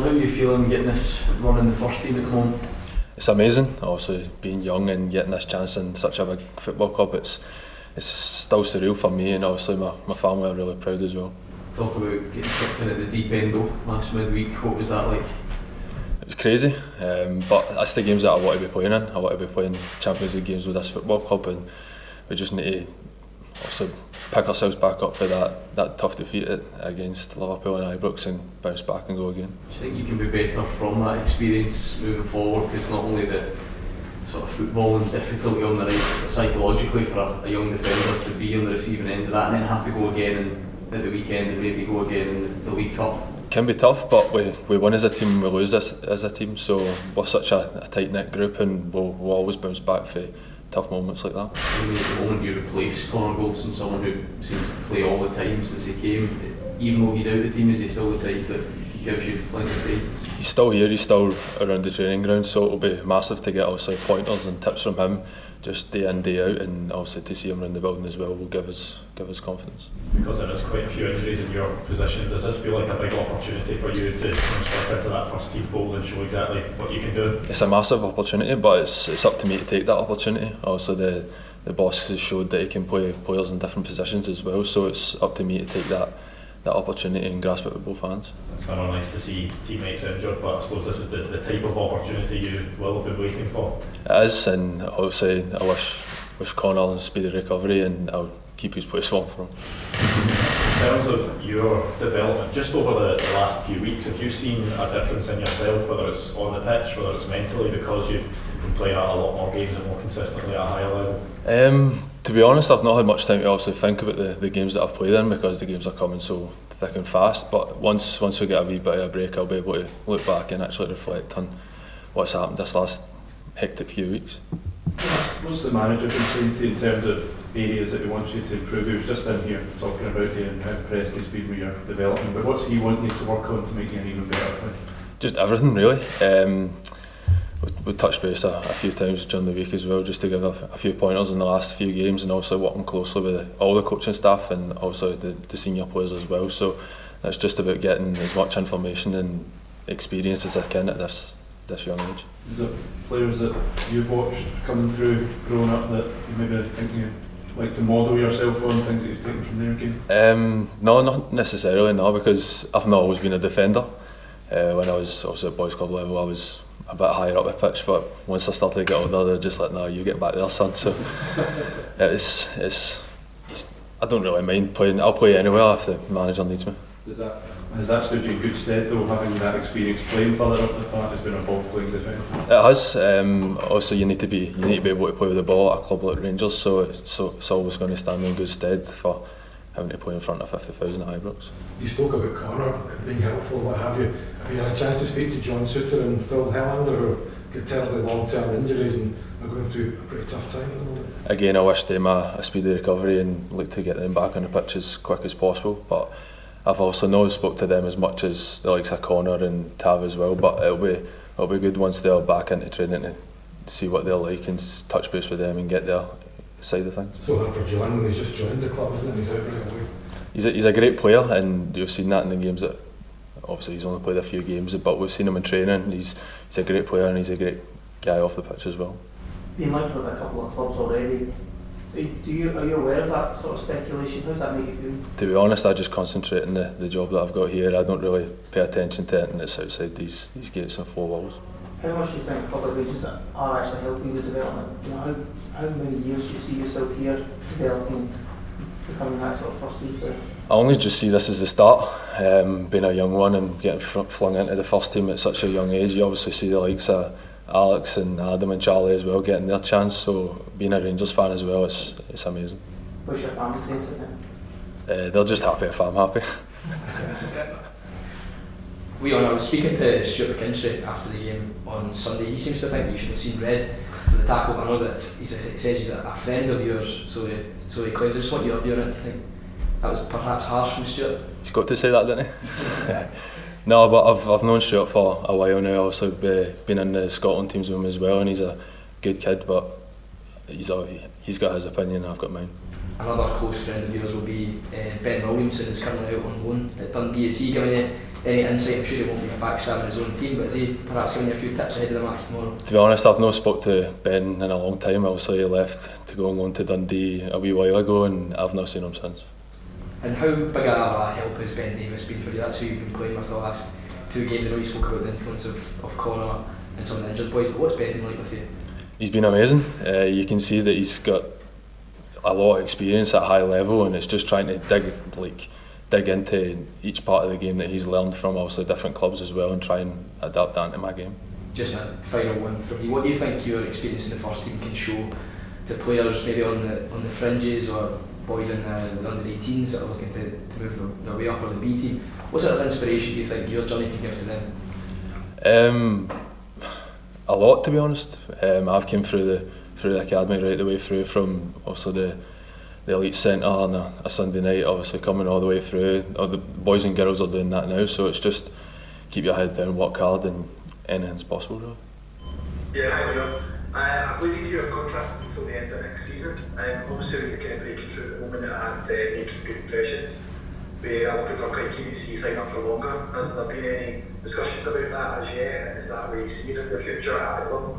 John, how are you feeling getting this run in the first team at the moment? It's amazing, obviously being young and getting this chance in such a big football club. It's still surreal for me, and obviously my family are really proud as well. Talk about getting stuck in at the deep end though last midweek. What was that like? It was crazy, but that's the games that I want to be playing in. I want to be playing Champions League games with this football club, and we just need to also pick ourselves back up for that tough defeat against Liverpool and Ibrox and bounce back and go again. Do you think you can be better from that experience moving forward? Because not only the sort of footballing difficulty on the right, but psychologically for a young defender to be on the receiving end of that and then have to go again at the weekend and maybe go again in the League Cup. It can be tough, but we win as a team and we lose as a team, so we're such a tight-knit group, and we'll always bounce back for tough moments like that. I mean, at the moment you replace Connor Goldson, someone who seems to play all the time since he came, even though he's out of the team, is he still the type that gives you plenty of time? He's still here, he's still around the training ground, so it'll be massive to get obviously pointers and tips from him just day in, day out, and obviously to see him around the building as well will give us confidence. Because there is quite a few injuries in your position, does this feel like a big opportunity for you to step into that first team fold and show exactly what you can do? It's a massive opportunity, but it's up to me to take that opportunity. Also the boss has showed that he can play players in different positions as well, so it's up to me to take that opportunity and grasp it with both hands. It's never nice to see teammates injured, but I suppose this is the type of opportunity you will have been waiting for. It is, and obviously I wish Connor a speedy recovery, and I'll keep his place warm for him. In terms of your development, just over the last few weeks, have you seen a difference in yourself, whether it's on the pitch, whether it's mentally, because you've been playing at a lot more games and more consistently at a higher level? To be honest, I've not had much time to obviously think about the games that I've played in, because the games are coming so thick and fast, but once we get a wee bit of a break, I'll be able to look back and actually reflect on what's happened this last hectic few weeks. What's the manager been saying to you in terms of areas that he wants you to improve? He was just in here talking about you and how impressed he's been with your development, but what's he wanting you to work on to make you an even better player? Just everything really. We touched base a few times during the week as well, just to give a few pointers in the last few games, and also working closely with all the coaching staff and also the senior players as well. So it's just about getting as much information and experience as I can at this young age. Is there players that you've watched coming through growing up that you maybe think you like to model yourself on, things that you've taken from their game? No, not necessarily, no, because I've not always been a defender. When I was also at boys club level, I was a bit higher up the pitch, but once I started to get older, they're just like, no, you get back there, son. So I don't really mind playing. I'll play anywhere if the manager needs me. Has that stood you in good stead though, having that experience playing further up the park has been a ball playing defender? It has. Also, you need to be able to play with the ball at a club like Rangers, so it's always going to stand in good stead for having to play in front of 50,000 at Ibrox. You spoke about Connor being helpful, what have you. Have you had a chance to speak to John Suter and Phil Hellander, who have got terribly long-term injuries and are going through a pretty tough time at the moment? Again, I wish them a speedy recovery and look to get them back on the pitch as quick as possible. But I've also not spoke to them as much as the likes of Connor and Tav as well. But it'll be good once they're back into training to see what they're like and touch base with them and get their side of things. So hard for John when he's just joined the club, isn't it? He's out right away. He's a great player, and you've seen that in the games that obviously he's only played a few games, but we've seen him in training. He's a great player and he's a great guy off the pitch as well. Been linked with a couple of clubs already. Are you aware of that sort of speculation? How does that make you feel? To be honest, I just concentrate on the job that I've got here. I don't really pay attention to anything that's outside these gates and four walls. How much do you think public wages are actually helping the development? You know, how many years do you see yourself here developing, becoming that sort of first team player? I only just see this as the start, being a young one and getting flung into the first team at such a young age. You obviously see the likes of Alex and Adam and Charlie as well getting their chance, so being a Rangers fan as well, it's amazing. What's your family saying to them? They're just happy if I'm happy. I was speaking to Stuart McKinstry after the game on Sunday. He seems to think that you should have seen red for the tackle. I know that he says he's a friend of yours, so he claims. I just want your view on it. Do you think that was perhaps harsh from Stuart? He's got to say that, didn't he? No, but I've known Stuart for a while now. Also been in the Scotland teams with him as well, and he's a good kid. But he's got his opinion, and I've got mine. another close friend of yours will be Ben Williamson, who's currently out on loan at Dundee. Is he giving you any insight? I'm sure he won't be backstabbing his own team, but is he perhaps giving you a few tips ahead of the match tomorrow? To be honest, I've not spoke to Ben in a long time. Obviously he left to go and loan to Dundee a wee while ago, and I've not seen him since. And how big a help has Ben Davies been for you? That's who you've been playing with the last 2 games. I know you spoke about the influence of Connor and some of the injured boys, but what's Ben been like with you? He's been amazing. You can see that he's got a lot of experience at a high level, and it's just trying to dig into each part of the game that he's learned from obviously different clubs as well, and try and adapt that into my game. Just a final one from you. What do you think your experience in the first team can show to players maybe on the fringes, or boys in the under 18s that are looking to move their way up, or the B team? What sort of inspiration do you think your journey can give to them? A lot, to be honest. I've came through the academy right the way through, from obviously the elite centre on a Sunday night, obviously coming all the way through. The boys and girls are doing that now, so it's just keep your head down, work hard, and anything's possible, really. Yeah, hi Leo. I believe you have a contract until the end of next season. Obviously you're kind of breaking through at the moment and making good impressions. A lot of people are quite keen to see you sign up for longer. Has there been any discussions about that as yet, and is that where you see it in the future at Everton?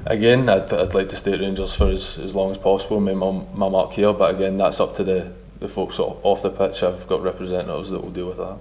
Again, I'd like to stay at Rangers for as long as possible, make my mark here, but again, that's up to the folks off the pitch. I've got representatives that will deal with that.